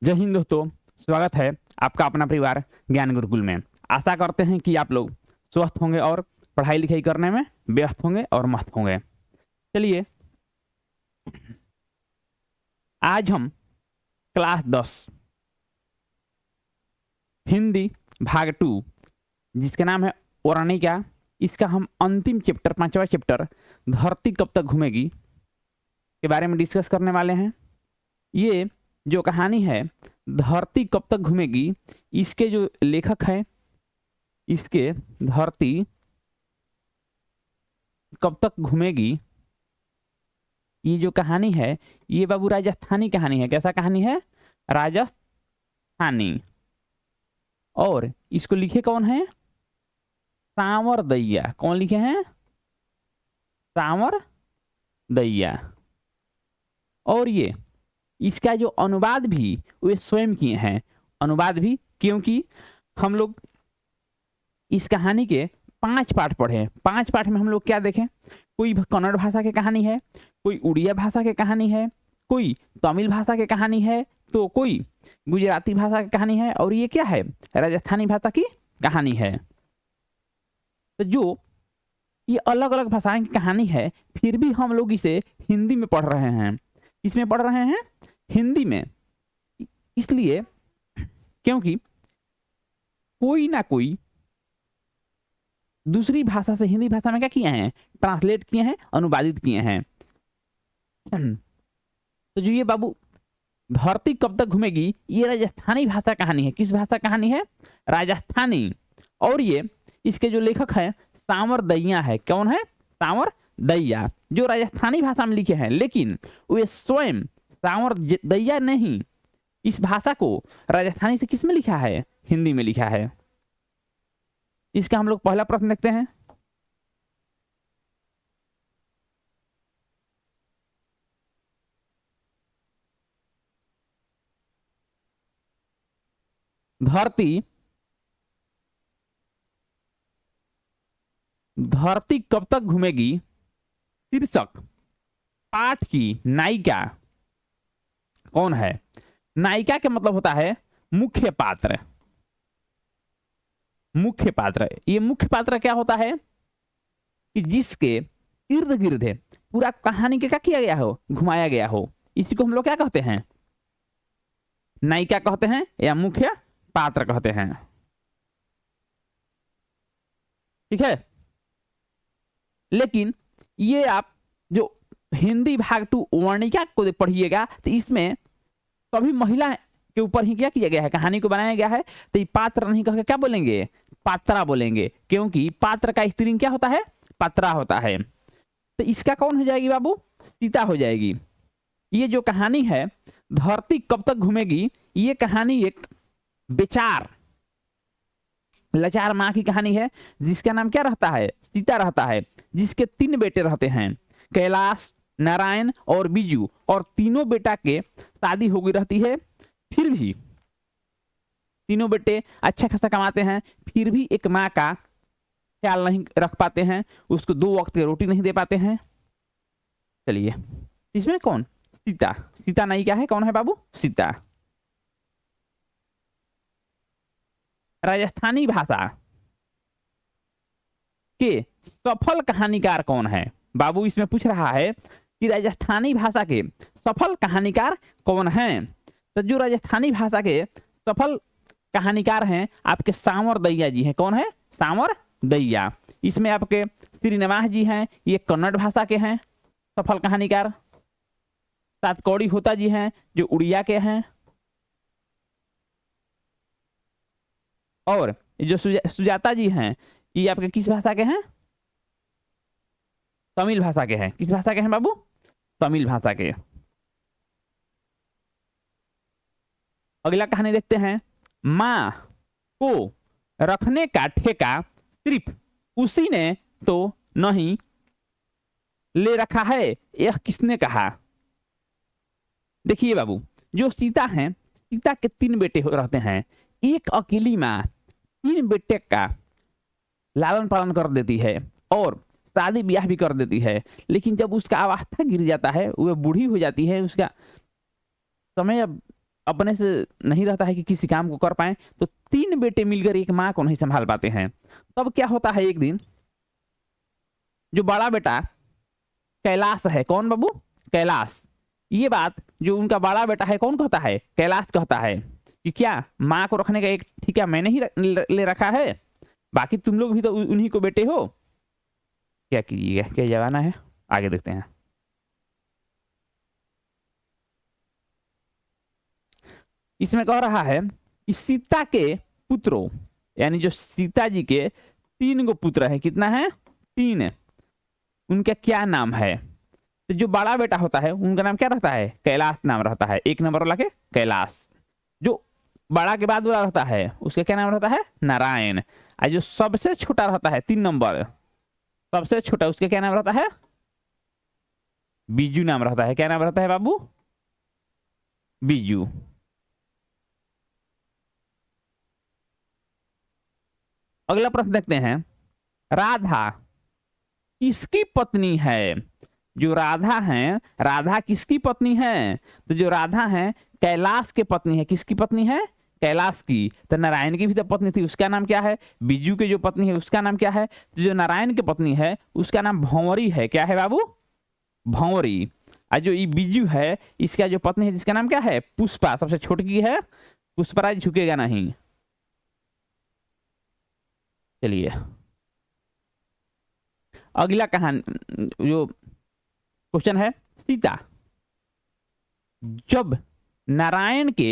जय हिंद दोस्तों, स्वागत है आपका अपना परिवार ज्ञान गुरुकुल में। आशा करते हैं कि आप लोग स्वस्थ होंगे और पढ़ाई लिखाई करने में व्यस्त होंगे और मस्त होंगे। चलिए, आज हम क्लास 10 हिंदी भाग 2 जिसका नाम है औरणिका, इसका हम अंतिम चैप्टर 5वां चैप्टर धरती कब तक घूमेगी के बारे में डिस्कस करने वाले हैं। ये जो कहानी है धरती कब तक घूमेगी, इसके जो लेखक हैं, इसके धरती कब तक घूमेगी, ये जो कहानी है ये बाबू राजस्थानी कहानी है। कैसा कहानी है? राजस्थानी। और इसको लिखे कौन है? सांवर दैया। कौन लिखे हैं? सांवर दैया। और ये इसका जो अनुवाद भी वे स्वयं किए हैं। अनुवाद भी, क्योंकि हम लोग इस कहानी के 5 पाठ पढ़े। 5 पाठ में हम लोग क्या देखें? कोई कन्नड़ भाषा की कहानी है, कोई उड़िया भाषा की कहानी है, कोई तमिल भाषा की कहानी है, तो कोई गुजराती भाषा की कहानी है, और ये क्या है? राजस्थानी भाषा की कहानी है। तो जो ये अलग अलग भाषाएं की कहानी है, फिर भी हम लोग इसे हिंदी में पढ़ रहे हैं। किसमें पढ़ रहे हैं? हिंदी में। इसलिए क्योंकि कोई ना कोई दूसरी भाषा से हिंदी भाषा में क्या किए हैं? ट्रांसलेट किए हैं, अनुवादित किए हैं। तो जो ये बाबू धरती कब तक घूमेगी, ये राजस्थानी भाषा कहानी है। किस भाषा कहानी है? राजस्थानी। और ये इसके जो लेखक है सांवर दैया है। कौन है? सांवर दैया, जो राजस्थानी भाषा में लिखे हैं, लेकिन वे स्वयं सांवर दैया नहीं, इस भाषा को राजस्थानी से किस में लिखा है? हिंदी में लिखा है। इसका हम लोग पहला प्रश्न देखते हैं। धरती कब तक घूमेगी शीर्षक पाठ की नायिका कौन है? नायिका के मतलब होता है मुख्य पात्र। मुख्य पात्र, ये मुख्य पात्र क्या होता है कि जिसके इर्द गिर्द पूरा कहानी के क्या किया गया हो? घुमाया गया हो। इसी को हम लोग क्या कहते हैं? नायिका कहते हैं या मुख्य पात्र कहते हैं। ठीक है। लेकिन ये आप जो हिंदी भाग 2 वर्णिका को पढ़िएगा तो इसमें सभी महिला के ऊपर ही क्या किया गया है? कहानी को बनाया गया है। तो ये पात्र नहीं कह के क्या बोलेंगे? पात्रा बोलेंगे, क्योंकि पात्र का स्त्रीलिंग क्या होता है? पात्रा होता है। तो इसका कौन हो जाएगी बाबू? सीता हो जाएगी। ये जो कहानी है धरती कब तक घूमेगी, ये कहानी एक बेचार लाचार माँ की कहानी है, जिसका नाम क्या रहता है? सीता रहता है। जिसके 3 बेटे रहते हैं, कैलाश, नारायण और बीजू, और तीनों बेटा के शादी हो गई रहती है। फिर भी तीनों बेटे अच्छा खासा कमाते हैं, फिर भी एक माँ का ख्याल नहीं रख पाते हैं, उसको 2 वक्त की रोटी नहीं दे पाते हैं। चलिए, इसमें कौन? सीता। सीता नायिका है। कौन है बाबू? सीता। राजस्थानी भाषा के सफल कहानीकार कौन है? बाबू इसमें पूछ रहा है कि राजस्थानी भाषा के सफल कहानीकार कौन हैं। तो जो राजस्थानी भाषा के सफल कहानीकार हैं आपके सांवर दैया जी हैं। कौन है? सांवर दैया। इसमें आपके श्रीनिवास जी हैं, ये कन्नड़ भाषा के हैं सफल कहानीकार। सातकौड़ी होता जी हैं जो उड़िया के हैं। और जो सुजाता जी हैं ये आपके किस भाषा के हैं? तमिल भाषा के हैं। किस भाषा के हैं बाबू? तमिल भाषा के। अगला कहानी देखते हैं। मां को रखने का ठेका सिर्फ उसी ने तो नहीं ले रखा है, यह किसने कहा? देखिए बाबू, जो सीता हैं, सीता के 3 बेटे रहते हैं। एक अकेली माँ 3 बेटे का लालन पालन कर देती है और शादी ब्याह भी कर देती है। लेकिन जब उसका अवस्था गिर जाता है, वह बूढ़ी हो जाती है, उसका समय अब अपने से नहीं रहता है कि किसी काम को कर पाए, तो 3 बेटे मिलकर एक माँ को नहीं संभाल पाते हैं। तब क्या होता है, एक दिन जो बड़ा बेटा कैलाश है, कौन बाबू, कैलाश, ये बात जो उनका बड़ा बेटा है कौन कहता है, कैलाश कहता है कि क्या माँ को रखने का एक ठेका मैंने ही ले रखा है, बाकी तुम लोग भी तो उन्हीं को बेटे हो, क्या कीजिएगा, क्या जमाना है, आगे देखते हैं। इसमें कह रहा है कि सीता के पुत्रों, यानी जो सीता जी के 3 गो पुत्र हैं, कितना है, 3, उनका क्या नाम है, तो जो बड़ा बेटा होता है उनका नाम क्या रहता है, कैलाश नाम रहता है, 1 नंबर वाला के कैलाश, जो बड़ा के बाद वाला रहता है उसका क्या नाम रहता है, नारायण, और जो सबसे छोटा रहता है 3 नंबर, सबसे छोटा, उसका क्या नाम रहता है, बीजू नाम रहता है, क्या नाम रहता है बाबू, बीजू। अगला प्रश्न देखते हैं, राधा किसकी पत्नी है, जो राधा है, राधा किसकी पत्नी है, तो जो राधा है कैलाश की पत्नी है, किसकी पत्नी है, कैलाश की, तो नारायण की भी तो पत्नी थी, उसका नाम क्या है, बीजू की जो पत्नी है उसका नाम क्या है, तो जो नारायण की पत्नी है उसका नाम भंवरी है, क्या है बाबू, भंवरी, और जो ये बीजू है इसका जो पत्नी है जिसका नाम क्या है, पुष्पा, सबसे छोटी है, पुष्पराज झुकेगा नहीं। चलिए अगला कहानी, जो क्वेश्चन है, सीता जब नारायण के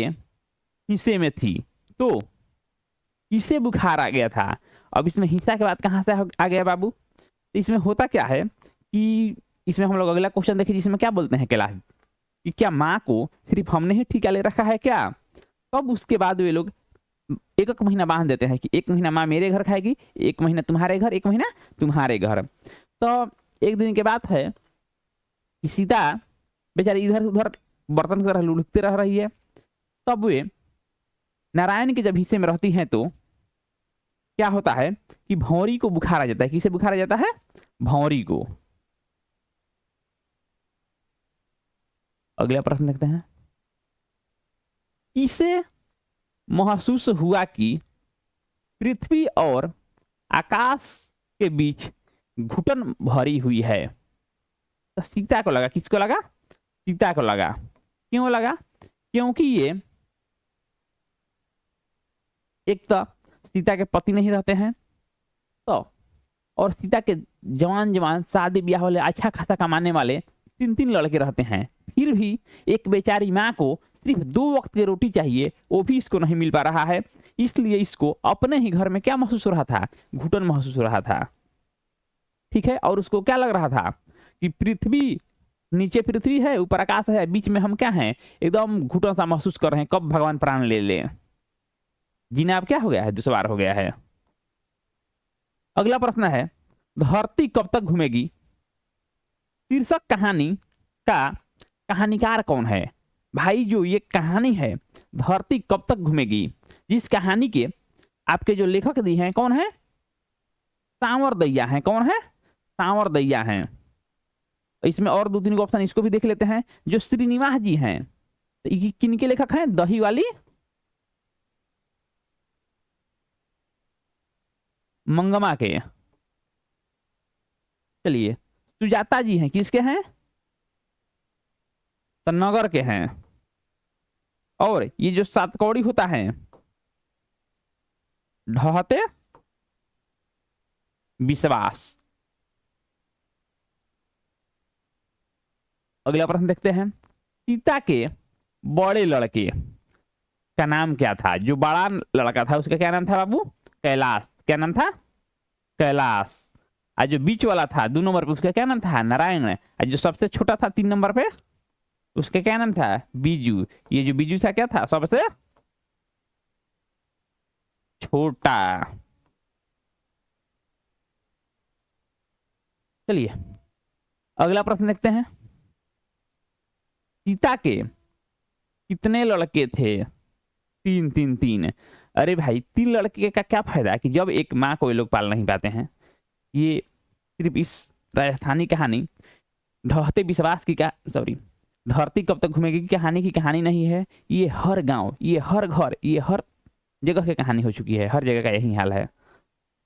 हिस्से में थी तो किसे बुखार आ गया था, अब इसमें हिस्सा के बाद कहां से आ गया बाबू, तो इसमें होता क्या है कि इसमें हम लोग अगला क्वेश्चन देखें जिसमें क्या बोलते हैं कैलाश, कि क्या माँ को सिर्फ हमने ही ठीका ले रखा है क्या, तब उसके बाद वे लोग 1 महीना बांध देते हैं कि 1 महीना माँ मेरे घर खाएगी, 1 महीना तुम्हारे घर, 1 महीना तुम्हारे घर। तो एक दिन के बाद है कि सीता बेचारी इधर उधर बर्तन की तरह लुढ़कते रह रही है, तब वे नारायण के जब हिस्से में रहती हैं तो क्या होता है कि भौरी को बुखार आ जाता है, किसे बुखार आ जाता है, भौरी को। अगला प्रश्न देखते हैं, किसे महसूस हुआ कि पृथ्वी और आकाश के बीच घुटन भरी हुई है, तो सीता को लगा, किसको लगा, सीता को लगा, क्यों लगा, क्योंकि ये एक तो सीता के पति नहीं रहते हैं, तो और सीता के जवान जवान शादी ब्याह वाले अच्छा खासा कमाने वाले 3 लड़के रहते हैं, फिर भी एक बेचारी माँ को सिर्फ 2 वक्त की रोटी चाहिए, वो भी इसको नहीं मिल पा रहा है, इसलिए इसको अपने ही घर में क्या महसूस हो रहा था, घुटन महसूस हो रहा था, ठीक है, और उसको क्या लग रहा था कि पृथ्वी, नीचे पृथ्वी है, ऊपर आकाश है, बीच में हम क्या हैं, एकदम घुटन सा महसूस कर रहे हैं, कब भगवान प्राण ले ले, जीना अब क्या हो गया है, दुश्वार हो गया है। अगला प्रश्न है, धरती कब तक घूमेगी, शीर्षक कहानी का कहानीकार कौन है, भाई जो ये कहानी है धरती कब तक घूमेगी, जिस कहानी के आपके जो लेखक दी हैं कौन है, सांवर दैया हैं, कौन है, सांवर दैया हैं। इसमें और 2-3 ऑप्शन इसको भी देख लेते हैं, जो श्रीनिवास जी हैं, तो किनके लेखक हैं, दही वाली मंगमा के, चलिए सुजाता जी हैं, किसके हैं, तो नगर के हैं, और ये जो 7 कौड़ी होता है ढहते विश्वास। अगला प्रश्न देखते हैं, सीता के बड़े लड़के का नाम क्या था, जो बड़ा लड़का था उसका क्या नाम था बाबू, कैलाश, क्या नाम था, कैलाश, और जो बीच वाला था 2 नंबर पे उसका क्या नाम था, नारायण, और जो सबसे छोटा था 3 नंबर पे उसका क्या नाम था, बीजू, ये जो बीजू था क्या था, सबसे छोटा। चलिए अगला प्रश्न देखते हैं, सीता के कितने लड़के थे, 3 अरे भाई 3 लड़के का क्या फायदा कि जब एक माँ को ये लोग पाल नहीं पाते हैं, ये सिर्फ इस राजस्थानी कहानी ढहते विश्वास की, सॉरी, धरती कब तक घूमेगी की कहानी की कहानी नहीं है, ये हर गांव, ये हर घर, ये हर जगह की कहानी हो चुकी है, हर जगह का यही हाल है।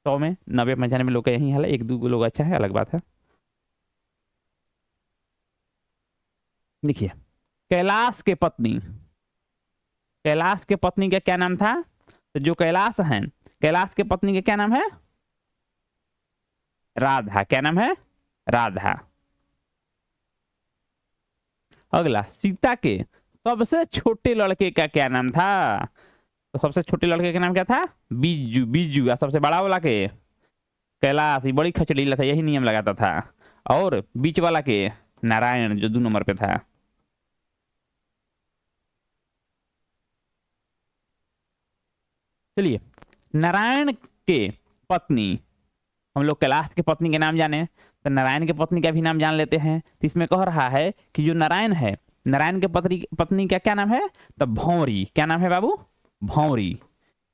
100 में 90-95 लोग का यही हाल है, एक दो लोग अच्छा है अलग बात है। देखिए कैलाश के पत्नी, कैलाश के पत्नी का क्या नाम था? तो जो कैलाश है, कैलाश के पत्नी का क्या नाम है? राधा। क्या नाम है? राधा। अगला, सीता के सबसे छोटे लड़के का क्या नाम था? तो सबसे छोटे लड़के का नाम क्या था? बीजू। बीजू। और सबसे बड़ा वाला के? कैलाश। ये बड़ी खचड़ीला था, यही नियम लगाता था। और बीच वाला के? नारायण, जो 2 नंबर पे था। चलिए, नारायण के पत्नी, हम लोग कैलाश के पत्नी के नाम जाने, तो नारायण के पत्नी का भी नाम जान लेते हैं। तो इसमें कह रहा है कि जो नारायण है, नारायण के पत्नी पत्नी का क्या नाम है? तो भौरी। क्या नाम है बाबू? भौरी।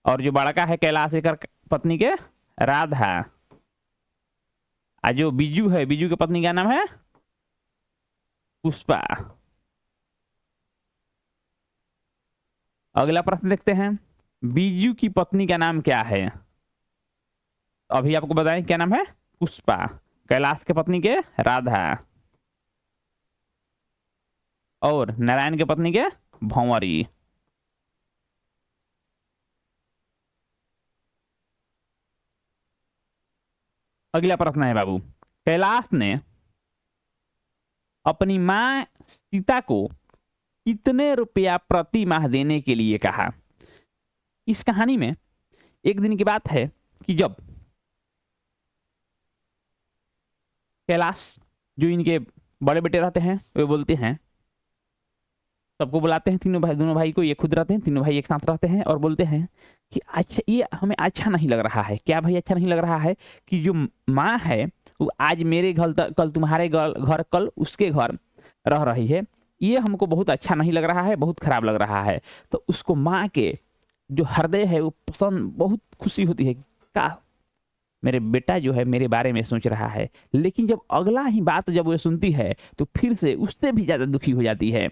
और जो बड़का है कैलाश के पत्नी के? राधा। और जो बीजू है, बीजू की पत्नी का नाम है? पुष्पा। अगला प्रश्न देखते हैं, बीजू की पत्नी का नाम क्या है? अभी आपको बताएं क्या नाम है? पुष्पा। कैलाश के पत्नी के? राधा। और नारायण के पत्नी के? भंवरी। अगला प्रश्न है बाबू, कैलाश ने अपनी मां सीता को कितने रुपया प्रति माह देने के लिए कहा? इस कहानी में एक दिन की बात है कि जब कैलाश, जो इनके बड़े बेटे रहते हैं, वे बोलते हैं, सबको बुलाते हैं, तीनों भाई, दोनों भाई को, ये खुद रहते हैं, तीनों भाई एक साथ रहते हैं और बोलते हैं कि अच्छा, ये हमें अच्छा नहीं लग रहा है। क्या भाई अच्छा नहीं लग रहा है? कि जो माँ है वो आज मेरे घर, कल तुम्हारे घर, कल उसके घर रह रही है, ये हमको बहुत अच्छा नहीं लग रहा है, बहुत खराब लग रहा है। तो उसको माँ के जो हृदय है वो पसंद, बहुत खुशी होती है, का मेरे बेटा जो है मेरे बारे में सोच रहा है। लेकिन जब अगला ही बात जब वो सुनती है तो फिर से उससे भी ज्यादा दुखी हो जाती है।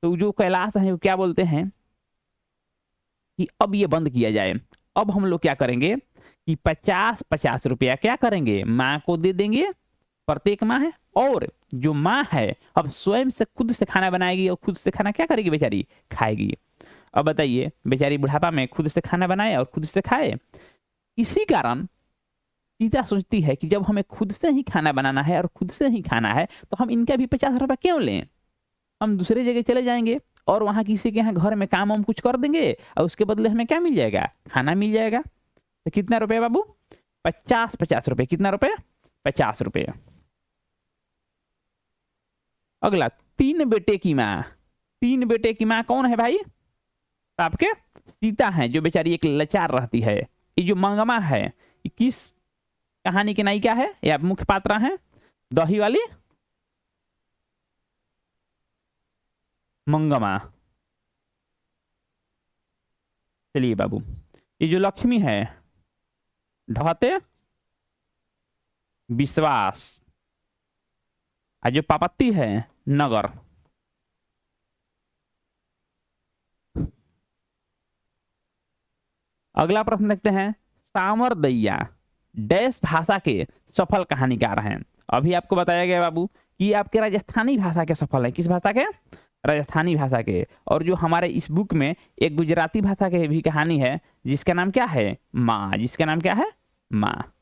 तो जो कैलाश है वो क्या बोलते हैं कि अब ये बंद किया जाए। अब हम लोग क्या करेंगे कि 50-50 रुपया क्या करेंगे, माँ को दे देंगे, प्रत्येक माँ है। और जो माँ है अब स्वयं से खुद से खाना बनाएगी और खुद से खाना क्या करेगी बेचारी? खाएगी। अब बताइए, बेचारी बुढ़ापा में खुद से खाना बनाए और खुद से खाए। इसी कारण सीता सोचती है कि जब हमें खुद से ही खाना बनाना है और खुद से ही खाना है तो हम इनका भी 50 रुपया क्यों लें? हम दूसरे जगह चले जाएंगे और वहां किसी के यहाँ घर में काम हम कुछ कर देंगे और उसके बदले हमें क्या मिल जाएगा? खाना मिल जाएगा। तो कितना रुपए बाबू? 50-50 रुपए। कितना रुपए? 50 रुपए। अगला, 3 बेटे की माँ। 3 बेटे की माँ कौन है भाई? तो आपके सीता है, जो बेचारी एक लाचार रहती है। ये जो मंगमा है, ये किस कहानी की नायिका है या मुख्य पात्र है? दही वाली मंगमा। चलिए बाबू, ये जो लक्ष्मी है, ढहते विश्वास। और जो पापत्ती है, नगर। अगला प्रश्न देखते हैं, सामर दैया डैश भाषा के सफल कहानीकार हैं। अभी आपको बताया गया बाबू कि आपके राजस्थानी भाषा के सफल है। किस भाषा के? राजस्थानी भाषा के। और जो हमारे इस बुक में एक गुजराती भाषा के भी कहानी है जिसका नाम क्या है? माँ। जिसका नाम क्या है? माँ।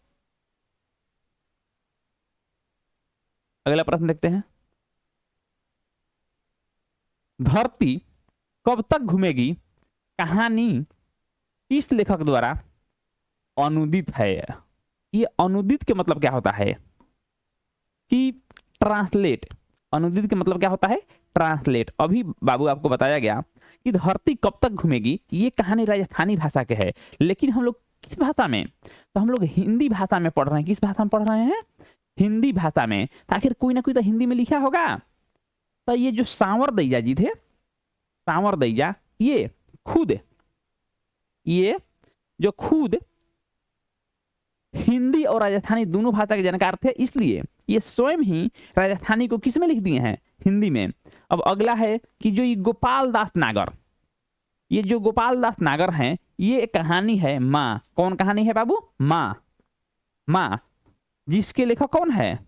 अगला प्रश्न देखते हैं, धरती कब तक घूमेगी कहानी किस लेखक द्वारा अनुदित है? ये अनुदित के मतलब क्या होता है? कि ट्रांसलेट। अनुदित के मतलब क्या होता है? ट्रांसलेट। अभी बाबू आपको बताया गया कि धरती कब तक घूमेगी, ये कहानी राजस्थानी भाषा के है। लेकिन हम लोग किस भाषा में? तो हम लोग हिंदी भाषा में पढ़ रहे हैं। किस भाषा में पढ़ रहे हैं? हिंदी भाषा में। तो आखिर कोई ना कोई तो हिंदी में लिखा होगा। तो ये जो सांवर दैया जी थे, सांवर दैया, ये खुद, ये जो खुद हिंदी और राजस्थानी दोनों भाषा के जानकार थे, इसलिए ये स्वयं ही राजस्थानी को किस में लिख दिए हैं? हिंदी में। अब अगला है कि जो ये गोपाल दास नागर, ये जो गोपाल दास नागर हैं, ये कहानी है माँ। कौन कहानी है बाबू? माँ। माँ, जिसके लेखक कौन है?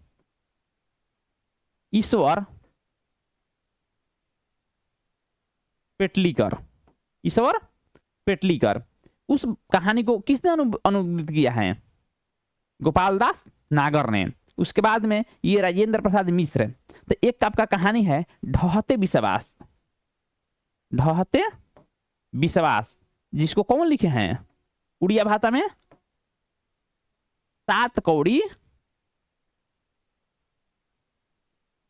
ईश्वर पेटलीकर। ईश्वर पेटलीकर। उस कहानी को किसने अनुवादित किया है? गोपाल दास नागर ने। उसके बाद में ये राजेंद्र प्रसाद मिश्र। तो एक आपका कहानी है ढहते विश्वास। ढहते विश्वास, जिसको कौन लिखे हैं उड़िया भाषा में? सात कौड़ी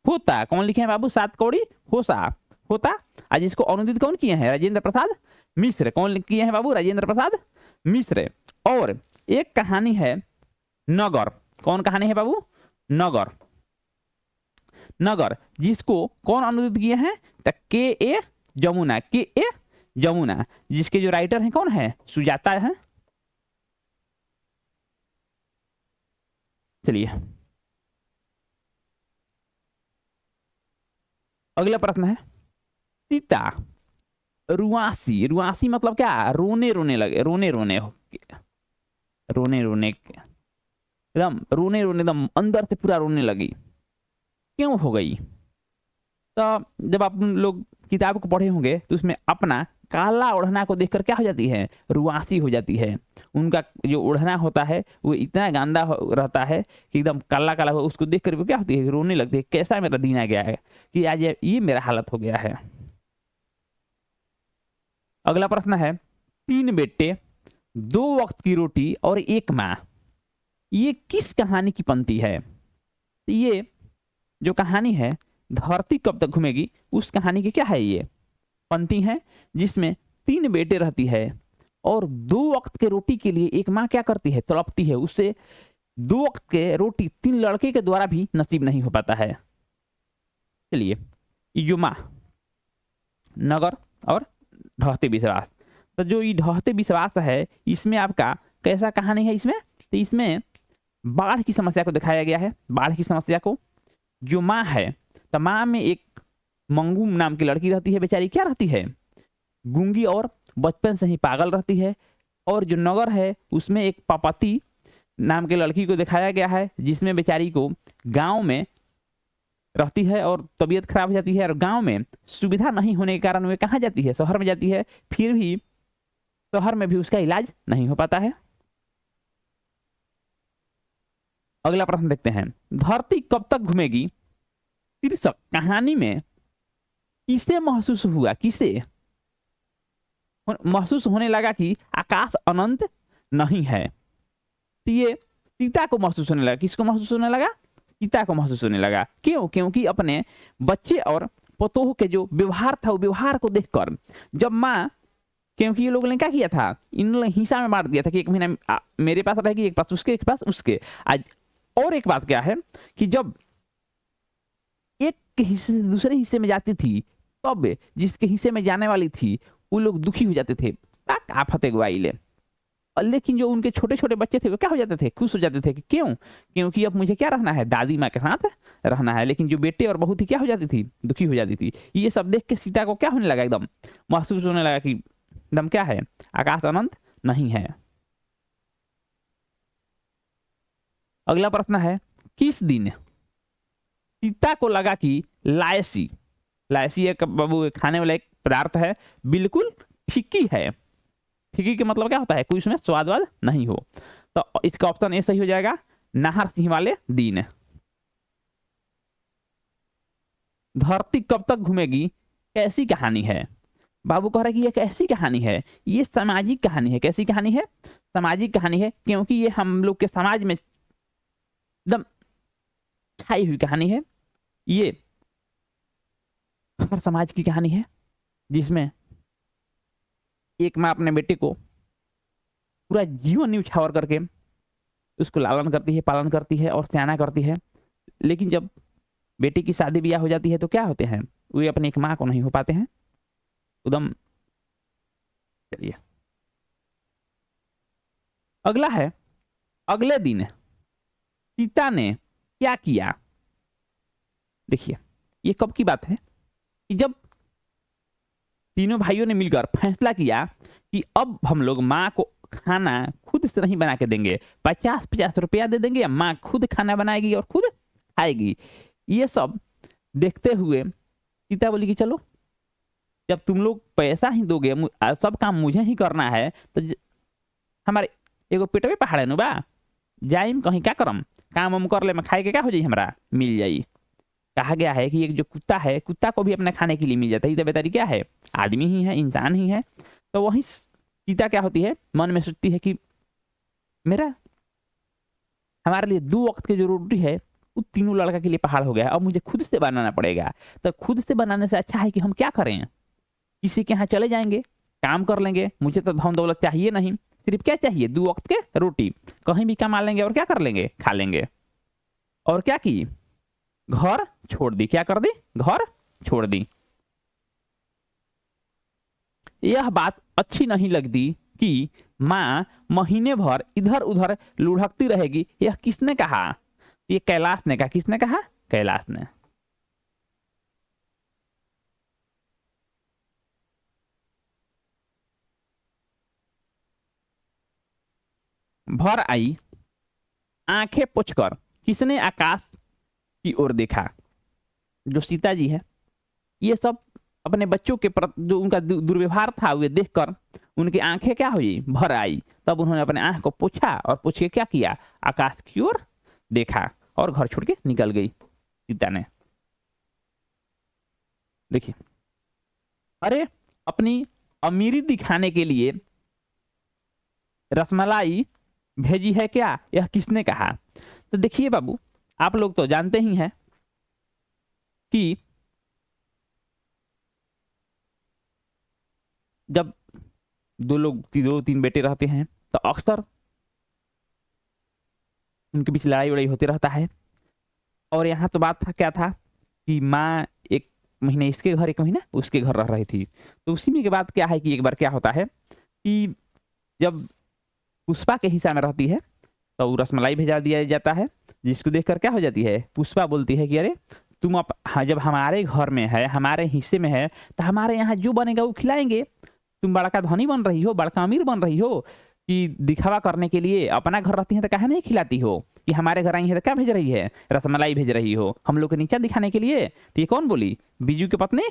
होता। कौन लिखे हैं बाबू? सात कौड़ी होता। होता। आज इसको अनुदित कौन किए हैं? राजेंद्र प्रसाद मिश्र। कौन किए हैं बाबू? राजेंद्र प्रसाद मिश्र। और एक कहानी है नगर। कौन कहानी है बाबू? नगर। नगर, जिसको कौन अनुदित किए हैं? के ए जमुना। के ए जमुना, जिसके जो राइटर हैं कौन है? सुजाता है। चलिए अगला प्रश्न है सीता रुआसी। रुआसी मतलब क्या? रोने रोने लगे, रोने रोने हो, रोने रोने एकदम रोने रोने, एकदम अंदर से पूरा रोने लगी। क्यों हो गई? तो जब आप लोग किताब को पढ़े होंगे तो उसमें अपना काला ओढ़ना को देखकर क्या हो जाती है? रुआसी हो जाती है। उनका जो ओढ़ना होता है वो इतना गंदा रहता है कि एकदम काला काला हो, उसको देखकर वो क्या होती है? रोने लगती है। कैसा मेरा दिन आ गया है कि आज ये मेरा हालत हो गया है। अगला प्रश्न है तीन बेटे, दो वक्त की रोटी और एक माँ, ये किस कहानी की पंक्ति है? ये जो कहानी है धरती कब तक घूमेगी, उस कहानी की क्या है? ये पंक्ति है जिसमें तीन बेटे रहती है और दो वक्त के रोटी के लिए एक माँ क्या करती है? तड़पती है। उससे दो वक्त के रोटी तीन लड़के के द्वारा भी नसीब नहीं हो पाता है। चलिए युमा, नगर और ढहते विश्वास। तो जो ये ढहते विश्वास है इसमें आपका कैसा कहानी है? इसमें तो इसमें बाढ़ की समस्या को दिखाया गया है। बाढ़ की समस्या को, जो माँ है तो माँ में एक मंगू नाम की लड़की रहती है। बेचारी क्या रहती है? गूंगी और बचपन से ही पागल रहती है। और जो नगर है उसमें एक पापती नाम की लड़की को दिखाया गया है, जिसमें बेचारी को गांव में रहती है और तबीयत खराब हो जाती है और गांव में सुविधा नहीं होने के कारण वे कहाँ जाती है? शहर में जाती है। फिर भी शहर में भी उसका इलाज नहीं हो पाता है। अगला प्रश्न देखते हैं धरती कब तक घूमेगी शीर्षक कहानी में किसे महसूस हुआ? किसे महसूस होने लगा कि आकाश अनंत नहीं है? तो ये सीता को महसूस होने लगा। किसको महसूस होने लगा? सीता को महसूस होने लगा। क्यों? क्योंकि अपने बच्चे और पतोह के जो व्यवहार था, वो व्यवहार को देखकर जब माँ, क्योंकि ये लोगों ने क्या किया था? इन लोगों ने हिस्सा में बांट दिया था कि एक महीना मेरे पास रहेगी, एक पास उसके, एक पास उसके। आज और एक बात क्या है कि जब एक हिस्से से दूसरे हिस्से में जाती थी तब जिसके हिस्से में जाने वाली थी वो लोग दुखी हो जाते थे, आफत गवाई ले। लेकिन जो उनके छोटे छोटे बच्चे थे वो क्या हो जाते थे? खुश हो जाते थे कि क्यों? क्योंकि अब मुझे क्या रहना है? दादी माँ के साथ रहना है। लेकिन जो बेटे और बहू थी क्या हो जाती थी? दुखी हो जाती थी। ये सब देख के सीता को क्या होने लगा? एकदम महसूस होने लगा कि एकदम क्या है? आकाश अनंत नहीं है। अगला प्रश्न है किस दिन सीता को लगा कि लायसी, लायसी एक बाबू खाने वाला एक पदार्थ है, बिल्कुल फीकी है। फीकी का मतलब क्या होता है? कोई उसमें स्वाद वाद नहीं हो। तो इसका ऑप्शन ए सही हो जाएगा, नाहर सिंह वाले दिन। धरती कब तक घूमेगी कैसी कहानी है? बाबू कह रहा है कि यह कैसी कहानी है? ये सामाजिक कहानी है। कैसी कहानी है? सामाजिक कहानी है, क्योंकि ये हम लोग के समाज में एकदम छाई हुई कहानी है। ये हर समाज की कहानी है जिसमें एक माँ अपने बेटे को पूरा जीवन न्यौछावर करके उसको लालन करती है, पालन करती है और सयाना करती है। लेकिन जब बेटी की शादी ब्याह हो जाती है तो क्या होते हैं? वे अपनी एक माँ को नहीं हो पाते हैं एकदम। चलिए अगला है अगले दिन सीता ने क्या किया? देखिए ये कब की बात है कि जब तीनों भाइयों ने मिलकर फैसला किया कि अब हम लोग माँ को खाना खुद से नहीं बना के देंगे, 50-50 रुपया दे देंगे, माँ खुद खाना बनाएगी और खुद खाएगी। ये सब देखते हुए सीता बोली कि चलो, जब तुम लोग पैसा ही दोगे, सब काम मुझे ही करना है, तो हमारे एगो पेट में पहाड़ नु बा, जाइम कहीं क्या करम, काम हम कर ले, मैं खाए के क्या हो जाई, हमारा मिल जाई। कहा गया है कि एक जो कुत्ता है, कुत्ता को भी अपने खाने के लिए मिल जाता है। ये तो बेचारी क्या है, आदमी ही है, इंसान ही है। तो वही सीता क्या होती है, मन में सोचती है कि मेरा हमारे लिए 2 वक्त की जो रोटी है वो तीनों लड़का के लिए पहाड़ हो गया, अब मुझे खुद से बनाना पड़ेगा। तो खुद से बनाने से अच्छा है कि हम क्या करें, किसी के यहाँ चले जाएंगे, काम कर लेंगे, मुझे तो धन दौलत चाहिए नहीं, सिर्फ क्या चाहिए, 2 वक्त के रोटी, कहीं भी कमा लेंगे और क्या कर लेंगे, खा लेंगे। और क्या की, घर छोड़ दी, क्या कर दी, घर छोड़ दी। यह बात अच्छी नहीं लगती कि माँ महीने भर इधर उधर लुढ़कती रहेगी। यह किसने कहा, ये कैलाश ने कहा। किसने कहा, कैलाश ने। भर आई आंखें पोंछकर किसने आकाश की ओर देखा। जो सीता जी है, ये सब अपने बच्चों के प्रति जो उनका दुर्व्यवहार था वे देखकर उनकी आंखें क्या हुई, भर आई। तब उन्होंने अपने आंख को पोंछा और पोंछ के क्या किया, आकाश की ओर देखा और घर छोड़ के निकल गई सीता ने। देखिए, अरे अपनी अमीरी दिखाने के लिए रसमलाई भेजी है क्या, यह किसने कहा। तो देखिए बाबू, आप लोग तो जानते ही हैं कि जब 2-3 बेटे रहते हैं तो अक्सर उनके बीच लड़ाई वड़ाई होती रहता है। और यहाँ तो बात था क्या था कि माँ 1 महीने इसके घर 1 महीना उसके घर रह रही थी। तो उसी में के बाद क्या है कि एक बार क्या होता है कि जब पुष्पा के हिस्सा में रहती है तो रसमलाई भेजा दिया जाता है, जिसको देखकर क्या हो जाती है, पुष्पा बोलती है कि अरे तुम अब जब हमारे घर में है, हमारे हिस्से में है, तो हमारे यहाँ जो बनेगा वो खिलाएंगे। तुम बड़का धनी बन रही हो, बड़का अमीर बन रही हो कि दिखावा करने के लिए, अपना घर रहती है तो काहे नहीं खिलाती हो, कि हमारे घर आई है तो क्या भेज रही है, रसमलाई भेज रही हो हम लोग को नीचा दिखाने के लिए। तो ये कौन बोली, बीजू की पत्नी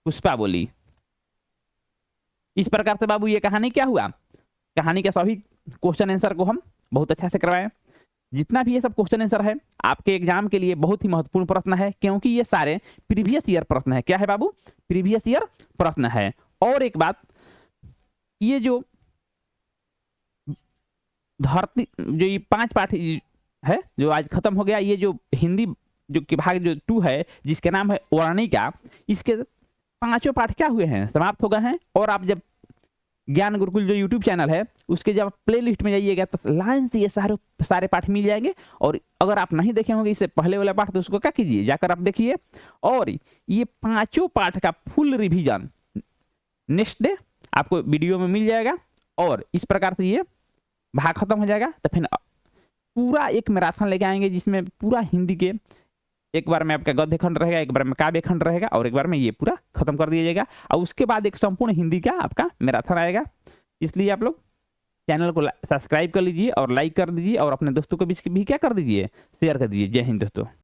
पुष्पा बोली। इस प्रकार से बाबू ये कहानी क्या हुआ, कहानी के सभी क्वेश्चन आंसर को हम बहुत अच्छा से करवाएं। जितना भी ये सब क्वेश्चन आंसर है आपके एग्जाम के लिए बहुत ही महत्वपूर्ण प्रश्न है, क्योंकि ये सारे प्रीवियस ईयर प्रश्न है। क्या है बाबू, प्रीवियस ईयर प्रश्न है। और एक बात, ये जो धरती जो ये 5 पाठ है जो आज खत्म हो गया, ये जो हिंदी जो कि भाग जो 2 है जिसके नाम है वर्णिका, इसके 5 पाठ क्या हुए हैं, समाप्त हो गए हैं। और आप जब ज्ञान गुरुकुल जो यूट्यूब चैनल है उसके जब प्ले लिस्ट में जाइएगा तो लाइन से ये सारे पाठ मिल जाएंगे। और अगर आप नहीं देखे होंगे इससे पहले वाला पाठ तो उसको क्या कीजिए, जाकर आप देखिए। और ये 5 पाठ का फुल रिवीजन नेक्स्ट डे आपको वीडियो में मिल जाएगा। और इस प्रकार से ये भाग खत्म हो जाएगा। तो फिर पूरा एक मैराथन लेके आएंगे जिसमें पूरा हिंदी के एक बार में आपका गद्य खंड रहेगा, एक बार में काव्य खंड रहेगा और एक बार में ये पूरा खत्म कर दिया जाएगा। और उसके बाद एक संपूर्ण हिंदी का आपका मैराथन आएगा। इसलिए आप लोग चैनल को सब्सक्राइब कर लीजिए और लाइक कर दीजिए और अपने दोस्तों को भी क्या कर दीजिए, शेयर कर दीजिए। जय हिंद दोस्तों।